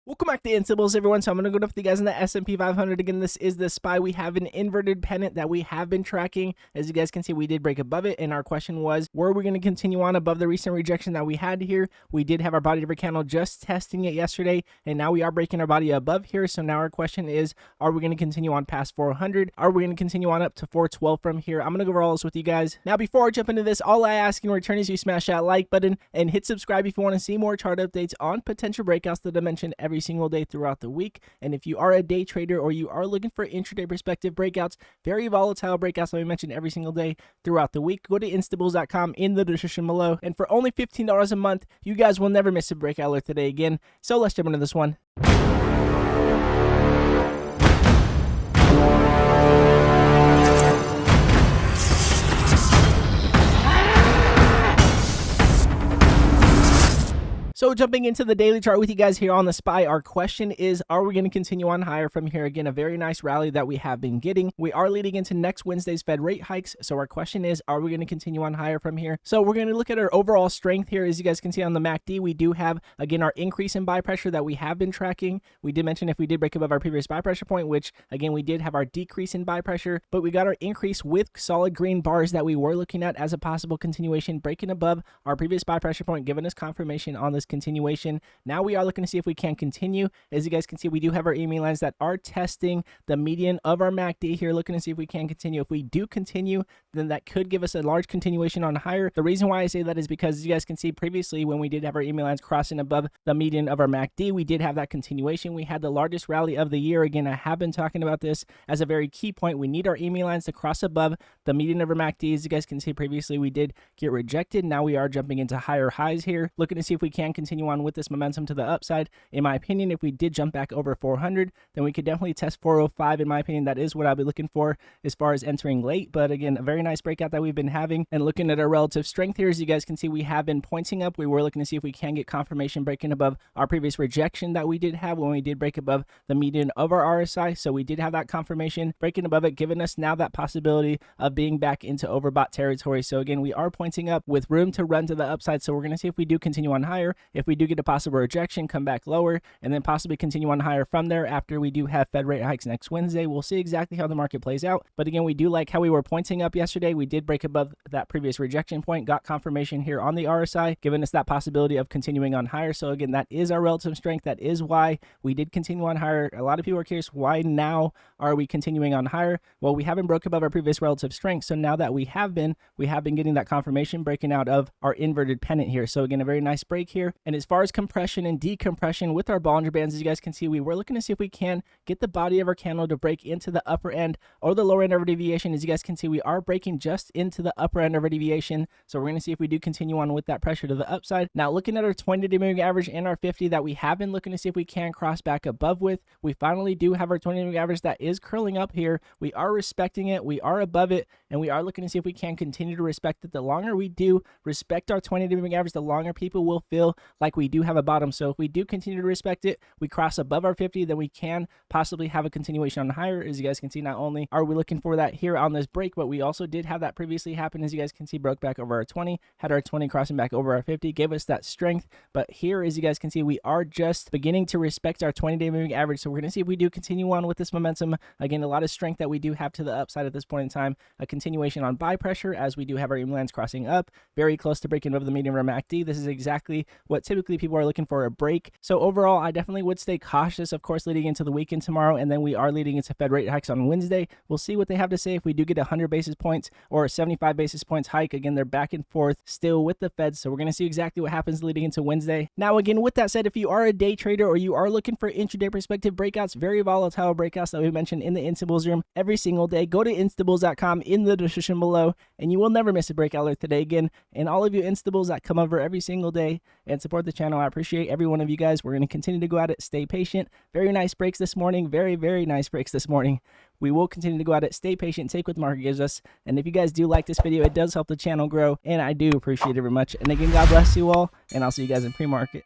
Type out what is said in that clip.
Welcome back to Instables, everyone. So I'm going to go up with you guys in the S&P 500 again. This is the SPY. We have an inverted pennant that we have been tracking. As you guys can see, we did break above it, and our question was, were we going to continue on above the recent rejection that we had here? We did have our body of our candle just testing it yesterday, and now we are breaking our body above here. So now our question is, are we going to continue on past 400? Are we going to continue on up to 412 from here? I'm going to go over all this with you guys. Now, before I jump into this, all I ask in return is you smash that like button and hit subscribe if you want to see more chart updates on potential breakouts that I mentioned every single day throughout the week. And if you are a day trader or you are looking for intraday perspective breakouts, very volatile breakouts that we mention every single day throughout the week, go to instables.com in the description below. And for only $15 a month, you guys will never miss a breakout alert today again. So let's jump into this one. So jumping into the daily chart with you guys here on the SPY, our question is, are we going to continue on higher from here? Again, a very nice rally that we have been getting. We are leading into next Wednesday's Fed rate hikes. So our question is, are we going to continue on higher from here? So we're going to look at our overall strength here. As you guys can see on the MACD, we do have, again, our increase in buy pressure that we have been tracking. We did mention if we did break above our previous buy pressure point, which again, we did have our decrease in buy pressure, but we got our increase with solid green bars that we were looking at as a possible continuation, breaking above our previous buy pressure point, giving us confirmation on this continuation. Now we are looking to see if we can continue. As you guys can see, we do have our EMA lines that are testing the median of our MACD here, looking to see if we can continue. If we do continue, then that could give us a large continuation on higher. The reason why I say that is because, as you guys can see previously, when we did have our EMA lines crossing above the median of our MACD, we did have that continuation. We had the largest rally of the year. Again, I have been talking about this as a very key point. We need our EMA lines to cross above the median of our MACD. As you guys can see previously, we did get rejected. Now we are jumping into higher highs here, looking to see if we can continue on with this momentum to the upside. In my opinion, if we did jump back over 400, then we could definitely test 405. In my opinion, that is what I'll be looking for as far as entering late. But again, a very nice breakout that we've been having. And looking at our relative strength here, as you guys can see, we have been pointing up. We were looking to see if we can get confirmation breaking above our previous rejection that we did have when we did break above the median of our RSI. So we did have that confirmation breaking above it, giving us now that possibility of being back into overbought territory. So again, we are pointing up with room to run to the upside. So we're going to see if we do continue on higher. If we do get a possible rejection, come back lower, and then possibly continue on higher from there after we do have Fed rate hikes next Wednesday. We'll see exactly how the market plays out. But again, we do like how we were pointing up yesterday. We did break above that previous rejection point, got confirmation here on the RSI, giving us that possibility of continuing on higher. So again, that is our relative strength. That is why we did continue on higher. A lot of people are curious, why now are we continuing on higher? Well, we haven't broke above our previous relative strength. So now that we have been getting that confirmation breaking out of our inverted pennant here. So again, a very nice break here. And as far as compression and decompression with our Bollinger Bands, as you guys can see, we were looking to see if we can get the body of our candle to break into the upper end or the lower end of our deviation. As you guys can see, we are breaking just into the upper end of our deviation. So we're going to see if we do continue on with that pressure to the upside. Now, looking at our 20-day moving average and our 50 that we have been looking to see if we can cross back above with, we finally do have our 20-day moving average that is curling up here. We are respecting it. We are above it, and we are looking to see if we can continue to respect it. The longer we do respect our 20-day moving average, the longer people will feel like we do have a bottom. So if we do continue to respect it, we cross above our 50, then we can possibly have a continuation on higher. As you guys can see, not only are we looking for that here on this break, but we also did have that previously happen. As you guys can see, broke back over our 20, had our 20 crossing back over our 50, gave us that strength. But here, as you guys can see, we are just beginning to respect our 20-day moving average. So we're going to see if we do continue on with this momentum. Again, a lot of strength that we do have to the upside at this point in time. A continuation on buy pressure as we do have our EMA lines crossing up, very close to breaking over the median of our MACD. This is exactly what typically people are looking for, a break. So overall, I definitely would stay cautious, of course, leading into the weekend tomorrow, and then we are leading into Fed rate hikes on Wednesday. We'll see what they have to say. If we do get 100 basis points or a 75 basis points hike, again, they're back and forth still with the Fed, so we're going to see exactly what happens leading into Wednesday. Now, again, with that said, if you are a day trader or you are looking for intraday perspective breakouts, very volatile breakouts that we mentioned in the Instables room every single day, go to instables.com in the description below, and you will never miss a breakout alert today again. And all of you Instables that come over every single day and support the channel, I appreciate every one of you guys. We're going to continue to go at it. Stay patient. Very nice breaks this morning. Very, very nice breaks this morning. We will continue to go at it. Stay patient. Take what the market gives us. And if you guys do like this video, it does help the channel grow. And I do appreciate it very much. And again, God bless you all. And I'll see you guys in pre-market.